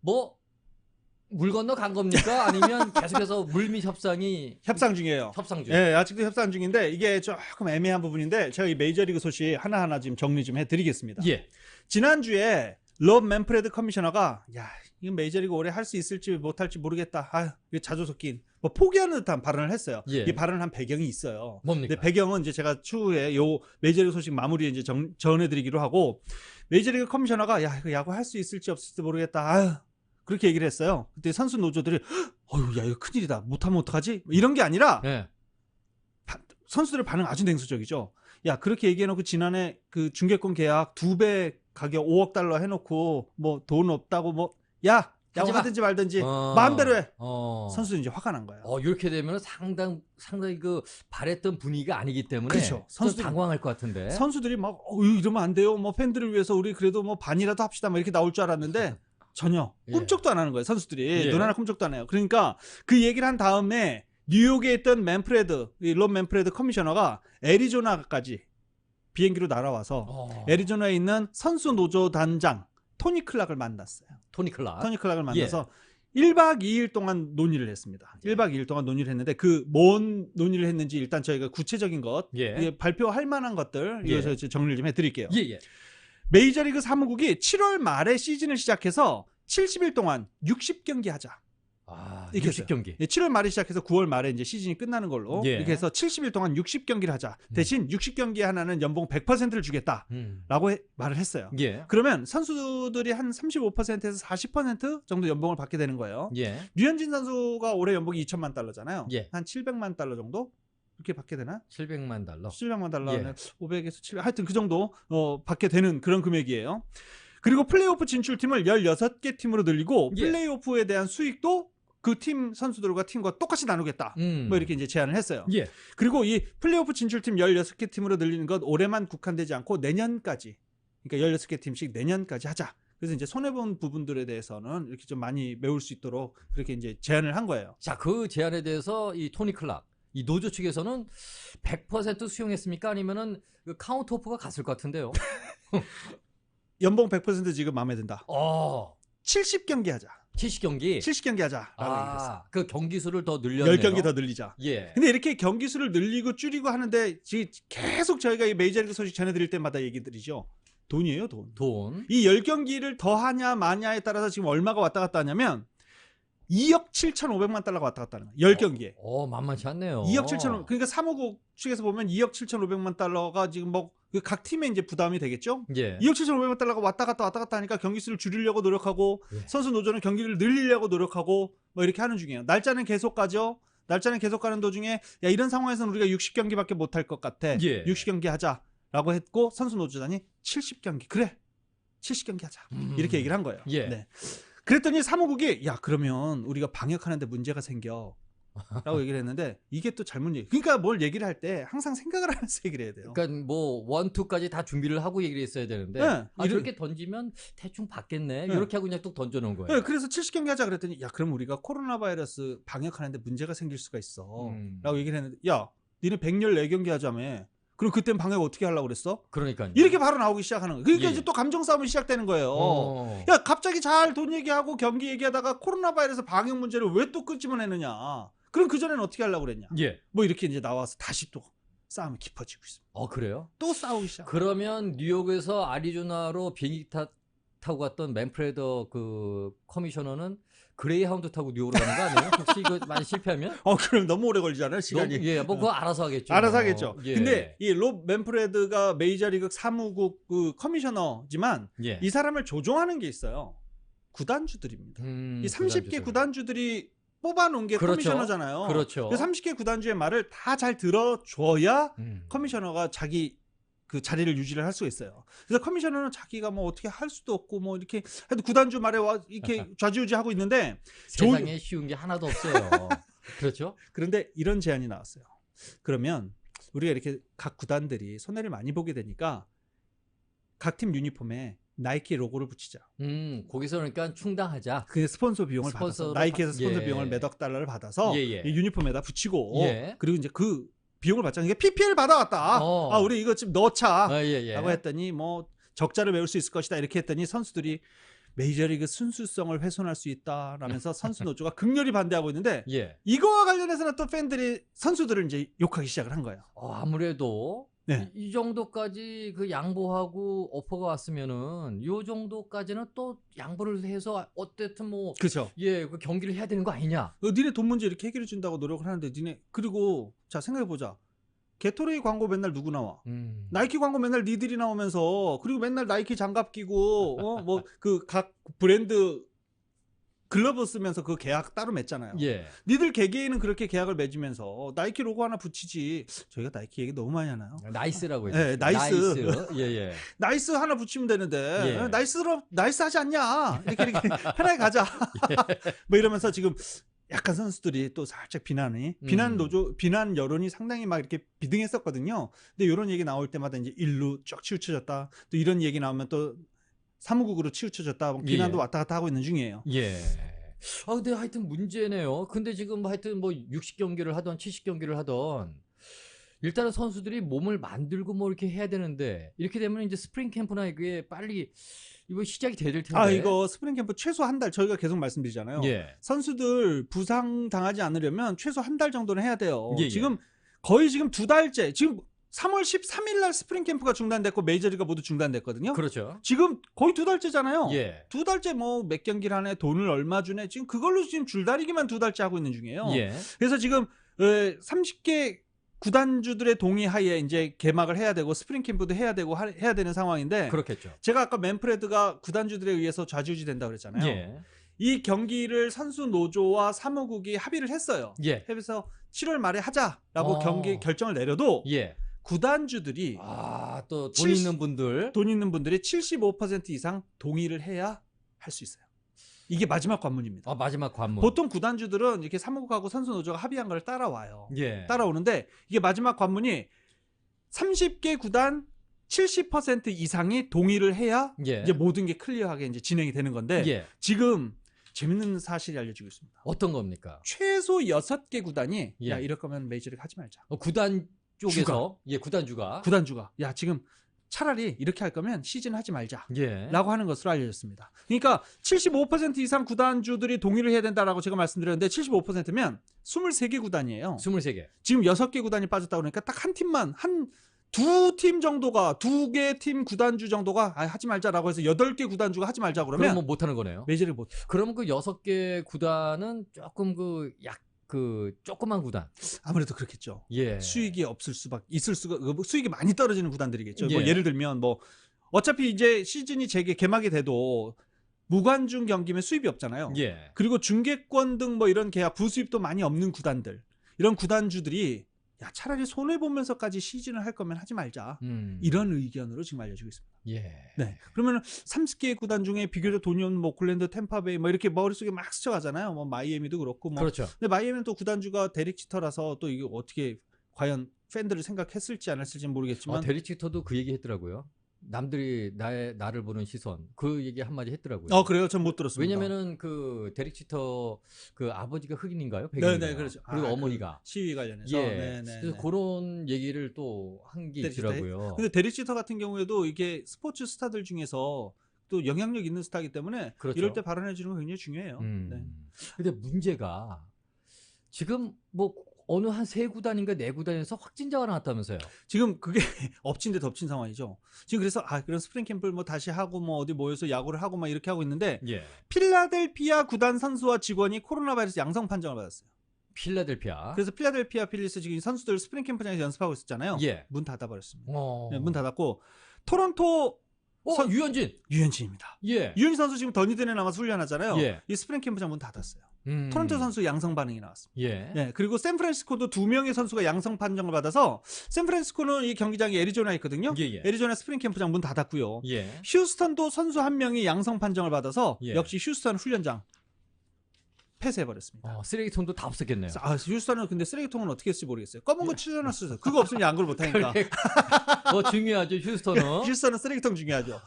뭐 물 건너 간 겁니까? 아니면 계속해서 물밑 협상 중이에요. 협상 중. 예, 아직도 협상 중인데 이게 조금 애매한 부분인데 제가 이 메이저리그 소식 하나하나 지금 정리 좀 해드리겠습니다. 예. 지난주에 럽 맨프레드 커미셔너가 야, 이거 메이저리그 올해 할 수 있을지 못할지 모르겠다. 아, 이거 자주 섞인 뭐 포기하는 듯한 발언을 했어요. 예. 이 발언을 한 배경이 있어요. 뭡니까? 근데 배경은 이제 제가 추후에 요 메이저리그 소식 마무리에 이제 전해드리기로 하고 메이저리그 커미셔너가 야, 이거 야구 할 수 있을지 없을지 모르겠다. 아유, 그렇게 얘기를 했어요. 그때 선수 노조들이 어휴, 야, 이거 큰일이다. 못하면 어떡하지? 이런 게 아니라 예. 선수들의 반응 아주 냉소적이죠. 야, 그렇게 얘기해놓고 지난해 그 중계권 계약 2배 가격 5억 달러 해놓고 뭐 돈 없다고 뭐 야, 야구 하든지 말든지 마음대로 해. 선수들이 이제 화가 난 거예요. 이렇게 되면 상당히 그 바랬던 분위기가 아니기 때문에 그렇죠. 선수들이 당황할 것 같은데. 선수들이 막 이러면 안 돼요. 뭐 팬들을 위해서 우리 그래도 뭐 반이라도 합시다. 뭐 이렇게 나올 줄 알았는데 전혀 꿈쩍도 안 하는 거예요. 선수들이 눈 하나 꿈쩍도 안 해요. 그러니까 그 얘기를 한 다음에 뉴욕에 있던 럽 맨프레드 커미셔너가 애리조나까지 비행기로 날아와서 애리조나에 있는 선수 노조 단장 토니 클락을 만났어요. 토니 클락을 만나서 1박 2일 동안 논의를 했습니다. 1박 2일 동안 논의를 했는데 그 뭔 논의를 했는지 일단 저희가 구체적인 것, 발표할 만한 것들 이거 정리를 좀 해드릴게요. 메이저리그 사무국이 7월 말에 시즌을 시작해서 70일 동안 60경기 하자. 60경기. 7월 말에 시작해서 9월 말에 이제 시즌이 끝나는 걸로 이렇게 해서 70일 동안 60경기를 하자. 대신 60경기 하나는 연봉 100%를 주겠다라고 말을 했어요. 그러면 선수들이 한 35%에서 40% 정도 연봉을 받게 되는 거예요. 류현진 선수가 올해 연봉이 2천만 달러잖아요. 한 700만 달러 정도? 이렇게 받게 되나? 700만 달러. 700만 달러는 500에서 700, 하여튼 그 정도 받게 되는 그런 금액이에요. 그리고 플레이오프 진출팀을 16개 팀으로 늘리고 플레이오프에 대한 수익도 그 팀 선수들과 팀과 똑같이 나누겠다. 뭐 이렇게 이제 제안을 했어요. 그리고 이 플레이오프 진출팀 16개 팀으로 늘리는 것 올해만 국한되지 않고 내년까지, 그러니까 16개 팀씩 내년까지 하자. 그래서 이제 손해본 부분들에 대해서는 이렇게 좀 많이 메울 수 있도록 그렇게 이제 제안을 한 거예요. 자, 그 제안에 대해서 이 토니 클락, 이 노조 측에서는 100% 수용했습니까? 아니면은 그 카운터 오프가 갔을 것 같은데요. 연봉 100% 지금 마음에 든다. 70경기 하자. 70경기 하자라고 얘기했어. 그 경기 수를 더 늘렸네요. 10경기 더 늘리자. 근데 이렇게 경기 수를 늘리고 줄이고 하는데 지금 계속 저희가 이 메이저리그 소식 전해드릴 때마다 얘기 드리죠. 돈이에요, 돈. 이 10경기를 더 하냐 마냐에 따라서 지금 얼마가 왔다 갔다 하냐면 2억 7,500만 달러가 왔다 갔다 하는 거예요. 10경기에. 만만치 않네요. 2억 7,500, 그러니까 사무국 측에서 보면 2억 7,500만 달러가 지금 뭐 각 팀에 이제 부담이 되겠죠? 2억 7,500만 달러가 왔다 갔다 하니까 경기 수를 줄이려고 노력하고 선수 노조는 경기를 늘리려고 노력하고 뭐 이렇게 하는 중이에요. 날짜는 계속 가죠. 날짜는 계속 가는 도중에 야, 이런 상황에서는 우리가 60경기밖에 못 할 것 같아. 60경기 하자라고 했고 선수 노조단이 70경기. 그래. 70경기 하자. 이렇게 얘기를 한 거예요. 네. 그랬더니 사무국이 야, 그러면 우리가 방역하는데 문제가 생겨. 라고 얘기를 했는데 이게 또 잘못 얘기. 그러니까 뭘 얘기를 할 때 항상 생각을 하면서 얘기를 해야 돼요. 그러니까 뭐 1, 2까지 다 준비를 하고 얘기를 했어야 되는데 이렇게 던지면 대충 받겠네. 이렇게 하고 그냥 뚝 던져놓은 거예요. 그래서 70경기 하자 그랬더니 야, 그럼 우리가 코로나 바이러스 방역하는데 문제가 생길 수가 있어. 라고 얘기를 했는데 야, 니네 114경기 하자며. 그럼 그땐 방역 어떻게 하려고 그랬어? 그러니까요. 이렇게 바로 나오기 시작하는 거예요. 그러니까 이제 또 감정 싸움이 시작되는 거예요. 야, 갑자기 잘 돈 얘기하고 경기 얘기하다가 코로나 바이러스 방역 문제를 왜 또 끄집어내느냐. 그럼 그전에는 어떻게 하려고 그랬냐. 뭐 이렇게 이제 나와서 다시 또 싸움이 깊어지고 있습니다. 그래요? 또 싸우기 시작. 그러면 뉴욕에서 애리조나로 비행기 타고 갔던 맨프레더 그 커미셔너는 그레이하운드 타고 뉴욕으로 가는 거 아니에요? 혹시 이거 많이 실패하면? 그럼 너무 오래 걸리잖아요, 시간이. 뭐 그거 알아서 하겠죠. 알아서 하겠죠. 근데 이 럽 맨프레드가 메이저리그 사무국 그 커미셔너지만 이 사람을 조종하는 게 있어요. 구단주들입니다. 이 30개 구단주들이 뽑아놓은 게 커미셔너잖아요. 그렇죠. 30개 구단주의 말을 다 잘 들어줘야 커미셔너가 자기 그 자리를 유지를 할 수가 있어요. 그래서 커미셔너는 자기가 뭐 어떻게 할 수도 없고 뭐 이렇게 하여튼 구단주 말에 와 이렇게 좌지우지하고 있는데 세상에 쉬운 게 하나도 없어요. 그렇죠? 그런데 이런 제안이 나왔어요. 그러면 우리가 이렇게 각 구단들이 손해를 많이 보게 되니까 각 팀 유니폼에 나이키 로고를 붙이자. 거기서 그러니까 충당하자. 그 스폰서 비용을 받아서 나이키에서 스폰서 비용을 몇억 달러를 받아서 이 유니폼에다 붙이고 그리고 이제 그 비용을 받자. 이게 PPL 받아왔다. 우리 이거 좀 넣자. 라고 했더니 뭐 적자를 메울 수 있을 것이다. 이렇게 했더니 선수들이 메이저리그 순수성을 훼손할 수 있다라면서 선수 노조가 극렬히 반대하고 있는데 예. 이거와 관련해서는 또 팬들이 선수들을 이제 욕하기 시작을 한 거예요. 아무래도 네. 이 정도까지 그 양보하고 오퍼가 왔으면은 요 정도까지는 또 양보를 해서 어쨌든 뭐 그렇죠. 예, 그 경기를 해야 되는 거 아니냐? 니네 돈 문제 이렇게 해결해 준다고 노력을 하는데 니네 그리고 자 생각해 보자. 게토레이 광고 맨날 누구 나와? 나이키 광고 맨날 니들이 나오면서 그리고 맨날 나이키 장갑 끼고 뭐 그 각 브랜드 글러브 쓰면서 그 계약 따로 맺잖아요. 예. 니들 개개인은 그렇게 계약을 맺으면서 나이키 로고 하나 붙이지. 저희가 나이키 얘기 너무 많이 하나요? 나이스라고 했죠. 네, 나이스. 예, 예. 나이스 하나 붙이면 되는데 예. 나이스 하지 않냐? 이렇게 편하게 가자. 뭐 이러면서 지금 약간 선수들이 또 살짝 비난 여론이 상당히 막 이렇게 비등했었거든요. 근데 이런 얘기 나올 때마다 이제 일루 쭉 치우쳐졌다. 또 이런 얘기 나오면 또 사무국으로 치우쳐졌다. 뭐 비난도 예. 왔다 갔다 하고 있는 중이에요. 예. 아, 근데 하여튼 문제네요. 근데 지금 하여튼 뭐 60경기를 하던 70경기를 하던 일단은 선수들이 몸을 만들고 뭐 이렇게 해야 되는데 이렇게 되면 이제 스프링 캠프나 이게 빨리 이거 시작이 돼야 될 텐데. 아, 이거 스프링 캠프 최소 한 달 저희가 계속 말씀드리잖아요. 예. 선수들 부상 당하지 않으려면 최소 한 달 정도는 해야 돼요. 예, 예. 지금 거의 지금 2달째 지금 3월 13일 날 스프링 캠프가 중단됐고 메이저리가 모두 중단됐거든요. 그렇죠. 지금 거의 2달째잖아요. 예. 2달째 뭐 몇 경기를 하네, 돈을 얼마 주네. 지금 그걸로 지금 줄다리기만 2달째 하고 있는 중이에요. 예. 그래서 지금 30개 구단주들의 동의하에 이제 개막을 해야 되고 스프링 캠프도 해야 되고 해야 되는 상황인데 그렇겠죠. 제가 아까 맨프레드가 구단주들에 의해서 좌지우지 된다고 그랬잖아요. 예. 이 경기를 선수 노조와 사무국이 합의를 했어요. 예. 그래서 7월 말에 하자라고 경기 결정을 내려도 예. 구단주들이 또 돈 있는 분들 돈 있는 분들이 75% 이상 동의를 해야 할 수 있어요. 이게 마지막 관문입니다. 마지막 관문. 보통 구단주들은 이렇게 사무국하고 선수 노조가 합의한 걸 따라와요. 예. 따라오는데 이게 마지막 관문이 30개 구단 70% 이상이 동의를 해야 예. 이제 모든 게 클리어하게 이제 진행이 되는 건데 예. 지금 재밌는 사실이 알려지고 있습니다. 어떤 겁니까? 최소 6개 구단이 예. 야 이럴 거면 메이저리그 하지 말자. 구단 쪽에서 구단주가 야 지금 차라리 이렇게 할 거면 시즌 하지 말자. 예. 라고 하는 것으로 알려졌습니다. 그러니까 75% 이상 구단주들이 동의를 해야 된다라고 제가 말씀드렸는데 75%면 23개 구단이에요. 23개. 지금 6개 구단이 빠졌다고 그러니까 딱 한 팀만 두 팀 정도가 2개 팀 구단주 정도가 하지 말자라고 해서 8개 구단주가 하지 말자 그러면 뭐 못하는 거네요. 메이저리그 못. 그러면 그 6개 구단은 조금 조그만 구단. 아무래도 그렇겠죠. 예. 수익이 있을 수가 수익이 많이 떨어지는 구단들이겠죠. 예. 뭐 예를 들면 뭐 어차피 이제 시즌이 개막이 돼도 무관중 경기면 수입이 없잖아요. 예. 그리고 중계권 등 뭐 이런 계약 부수입도 많이 없는 구단들. 이런 구단주들이 야 차라리 손해 보면서까지 시즌을 할 거면 하지 말자. 이런 의견으로 지금 알려지고 있습니다. 예. 네. 그러면 30개 구단 중에 비교적 돈이 없는 뭐 오클랜드, 템파베이 뭐 이렇게 머릿속에 막 스쳐가잖아요. 뭐 마이애미도 그렇고 뭐. 그렇죠. 근데 마이애미는 또 구단주가 데릭 치터라서 또 이게 어떻게 과연 팬들을 생각했을지 안 했을지는 모르겠지만 데릭 치터도 그 얘기 했더라고요. 남들이 나를 보는 시선 그 얘기 한마디 했더라고요. 그래요? 전 못 들었습니다. 왜냐면은 그 데릭 치터 그 아버지가 흑인인가요? 백인인가요? 네네 그렇죠. 그리고 어머니가 시위 관련해서. 예. 네네. 그래서 그런 얘기를 또 한 게 있더라고요. 근데 데릭 치터 같은 경우에도 이게 스포츠 스타들 중에서 또 영향력 있는 스타이기 때문에 그렇죠. 이럴 때 발언해 주는 건 굉장히 중요해요. 네. 근데 문제가 지금 뭐 어느 한 3구단인가 4구단에서 확진자가 나왔다면서요. 지금 그게 엎친 데 덮친 상황이죠. 지금 그래서 그런 스프링 캠프를 뭐 다시 하고 뭐 어디 모여서 야구를 하고 막 이렇게 하고 있는데 예. 필라델피아 구단 선수와 직원이 코로나 바이러스 양성 판정을 받았어요. 필라델피아. 그래서 필라델피아 필리스 지금 선수들 스프링 캠프장에서 연습하고 있었잖아요. 예. 문 닫아버렸습니다. 네, 문 닫았고 토론토 유현진입니다. 예. 유현진 선수 지금 더니든에 남아서 훈련하잖아요. 예. 이 스프링 캠프장 문 닫았어요. 토론토 선수 양성 반응이 나왔습니다. 예. 네, 그리고 샌프란시스코도 2명의 선수가 양성 판정을 받아서 샌프란시스코는 이 경기장이 애리조나에 있거든요. 예. 애리조나 스프링 캠프장 문 닫았고요. 예. 휴스턴도 선수 1명이 양성 판정을 받아서 예. 역시 휴스턴 훈련장 폐쇄해버렸습니다. 쓰레기통도 다 없었겠네요. 휴스턴은 근데 쓰레기통은 어떻게 했을지 모르겠어요. 검은 거 칠해놨어요. 그거 없으면 양구를 못하니까. 중요하죠, 휴스턴은. 휴스턴은 쓰레기통 중요하죠.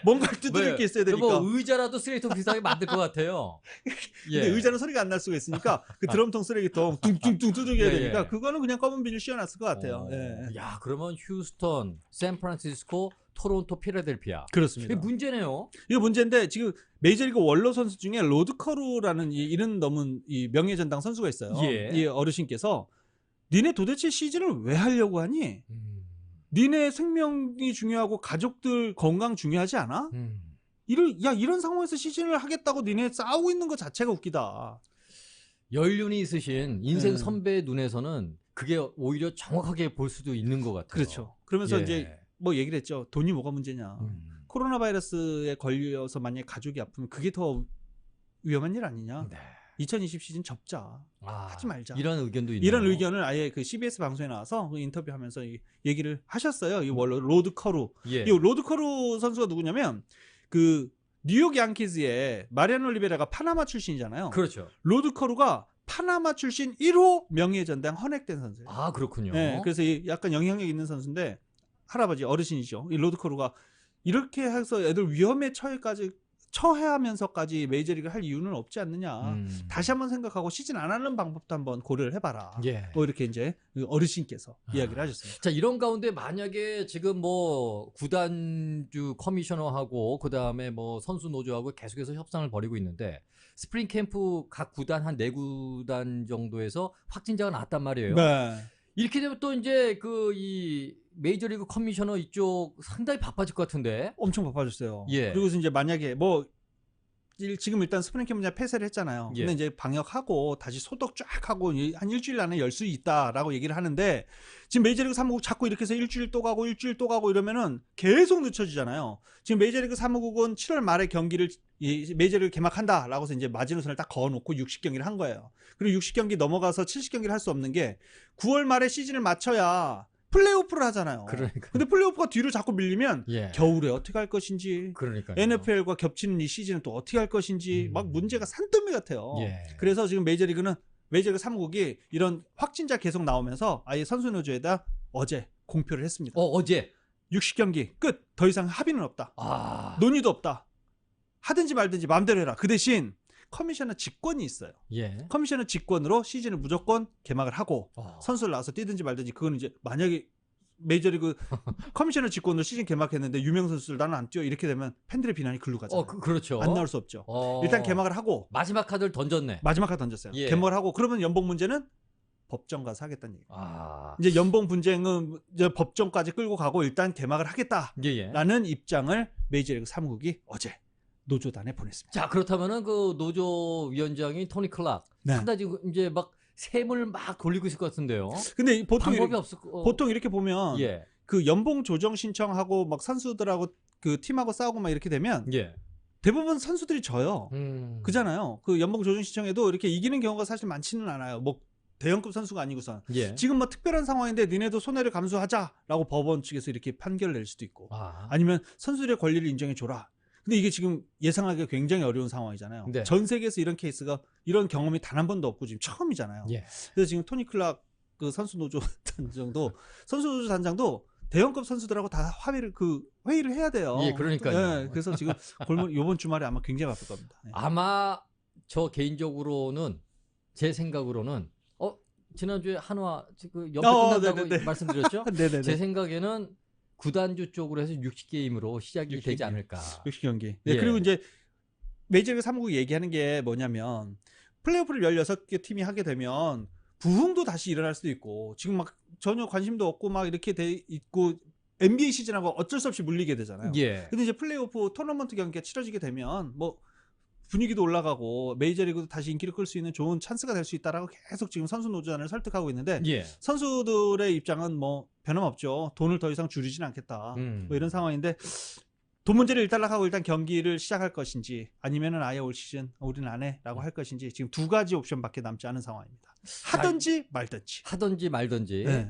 뭔가를 두드릴 게 있어야 되니까. 의자라도 쓰레기통 비슷하게 만들 것 같아요. 근데 의자는 소리가 안 날 수가 있으니까 그 드럼통 쓰레기통 둥둥둥 두들겨야 되니까 그거는 그냥 검은 비닐 씌워놨을 것 같아요. 야, 그러면 휴스턴, 샌프란시스코, 토론토, 필라델피아. 그렇습니다. 이게 문제네요. 이게 문제인데 지금 메이저리그 원로 선수 중에 로드 커루라는 이 이름 넘은 이 명예전당 선수가 있어요. 예. 이 어르신께서 니네 도대체 시즌을 왜 하려고 하니? 니네 생명이 중요하고 가족들 건강 중요하지 않아? 이런 상황에서 시즌을 하겠다고 니네 싸우고 있는 것 자체가 웃기다. 연륜이 있으신 인생 선배의 눈에서는 그게 오히려 정확하게 볼 수도 있는 것 같아요. 그렇죠. 그러면서 예. 이제 뭐 얘기를 했죠. 돈이 뭐가 문제냐. 코로나 바이러스에 걸려서 만약에 가족이 아프면 그게 더 위험한 일 아니냐. 네. 2020 시즌 접자. 하지 말자. 이런 의견도 있네요. 이런 의견을 아예 그 CBS 방송에 나와서 그 인터뷰하면서 얘기를 하셨어요. 이 로드 커루. 예. 이 로드 커루 선수가 누구냐면 그 뉴욕 양키즈의 마리아노 올리베라가 파나마 출신이잖아요. 그렇죠. 로드 커루가 파나마 출신 1호 명예전당 헌액된 선수예요. 아, 그렇군요. 네, 그래서 약간 영향력 있는 선수인데 할아버지 어르신이죠. 이 로드 커루가 이렇게 해서 애들 위험에 처해하면서까지 메이저리그를 할 이유는 없지 않느냐. 다시 한번 생각하고 시즌 안 하는 방법도 한번 고려를 해봐라. 예. 뭐 이렇게 이제 어르신께서 이야기를 하셨습니다. 자, 이런 가운데 만약에 지금 뭐 구단주 커미셔너하고 그 다음에 뭐 선수 노조하고 계속해서 협상을 벌이고 있는데 스프링 캠프 각 구단 한 4구단 정도에서 확진자가 나왔단 말이에요. 네. 이렇게 되면 또 이제 그 이 메이저리그 커미셔너 이쪽 상당히 바빠질 것 같은데. 엄청 바빠졌어요. 예. 그리고서 이제 만약에 뭐 지금 일단 스프링 캠프 폐쇄를 했잖아요. 예. 근데 이제 방역하고 다시 소독 쫙 하고 한 일주일 안에 열 수 있다라고 얘기를 하는데 지금 메이저리그 사무국 자꾸 이렇게 해서 일주일 또 가고 이러면은 계속 늦춰지잖아요. 지금 메이저리그 사무국은 7월 말에 경기를 메이저리그 개막한다라고 해서 이제 마지노선을 딱 그어놓고 60경기를 한 거예요. 그리고 60경기 넘어가서 70경기를 할 수 없는 게 9월 말에 시즌을 맞춰야 플레이오프를 하잖아요. 그러니까. 근데 플레이오프가 뒤로 자꾸 밀리면 예. 겨울에 어떻게 할 것인지, 그러니까요. NFL과 겹치는 이 시즌은 또 어떻게 할 것인지 막 문제가 산더미 같아요. 예. 그래서 지금 메이저리그 사무국이 이런 확진자 계속 나오면서 아예 선수 노조에다 어제 공표를 했습니다. 어제 60경기 끝. 더 이상 합의는 없다. 논의도 없다. 하든지 말든지 마음대로 해라. 그 대신 커미셔너 직권이 있어요. 예. 커미셔너 직권으로 시즌을 무조건 개막을 하고 선수를 나와서 뛰든지 말든지 그거는 이제 만약에 메이저리그 커미셔너 직권으로 시즌 개막했는데 유명 선수들 나는 안 뛰어 이렇게 되면 팬들의 비난이 글로 가잖아요. 그렇죠. 안 나올 수 없죠. 일단 개막을 하고 마지막 카드를 던졌네. 마지막 카드 던졌어요. 예. 개막을 하고 그러면 연봉 문제는 법정 가서 하겠다는 얘기. 아. 이제 연봉 분쟁은 이제 법정까지 끌고 가고 일단 개막을 하겠다라는 예. 입장을 메이저리그 사무국이 어제 노조단에 보냈습니다. 자, 그렇다면은 그 노조 위원장이 토니 클락 네. 상당히 이제 막 셈을 막 돌리고 있을 것 같은데요. 근데 방법이 없을 보통 이렇게 보면 예. 그 연봉 조정 신청하고 막 선수들하고 그 팀하고 싸우고 막 이렇게 되면 예. 대부분 선수들이 져요. 그잖아요. 그 연봉 조정 신청에도 이렇게 이기는 경우가 사실 많지는 않아요. 뭐 대형급 선수가 아니고선. 예. 지금 뭐 특별한 상황인데 니네도 손해를 감수하자라고 법원 측에서 이렇게 판결을 낼 수도 있고 아니면 선수들의 권리를 인정해 줘라. 근데 이게 지금 예상하기가 굉장히 어려운 상황이잖아요. 네. 전 세계에서 이런 케이스가 이런 경험이 단 한 번도 없고 지금 처음이잖아요. 예. 그래서 지금 토니 클락 그 선수 노조 단장도 대형급 선수들하고 다 회의를 해야 돼요. 예, 그러니까요. 네, 그래서 지금 이번 주말에 아마 굉장히 바쁠 겁니다. 네. 아마 저 개인적으로는 제 생각으로는 지난주에 한화 그 연패 끝난다고 네네네. 말씀드렸죠? 네네네. 제 생각에는 구단주 쪽으로 해서 60게임으로 시작이 60 되지 않을까. 60경기. 네, 예. 그리고 이제 메이저리그 사무국이 얘기하는 게 뭐냐면 플레이오프를 16개 팀이 하게 되면 부흥도 다시 일어날 수도 있고 지금 막 전혀 관심도 없고 막 이렇게 돼 있고 NBA 시즌하고 어쩔 수 없이 물리게 되잖아요. 예. 근데 이제 플레이오프 토너먼트 경기가 치러지게 되면 뭐 분위기도 올라가고 메이저리그도 다시 인기를 끌 수 있는 좋은 찬스가 될 수 있다라고 계속 지금 선수 노조단을 설득하고 있는데 예. 선수들의 입장은 뭐 변함없죠. 돈을 더 이상 줄이진 않겠다. 뭐 이런 상황인데 돈 문제를 일단락하고 일단 경기를 시작할 것인지 아니면은 아예 올 시즌 우리는 안 해라고 할 것인지 지금 두 가지 옵션밖에 남지 않은 상황입니다. 하든지 말든지. 하든지 말든지. 네.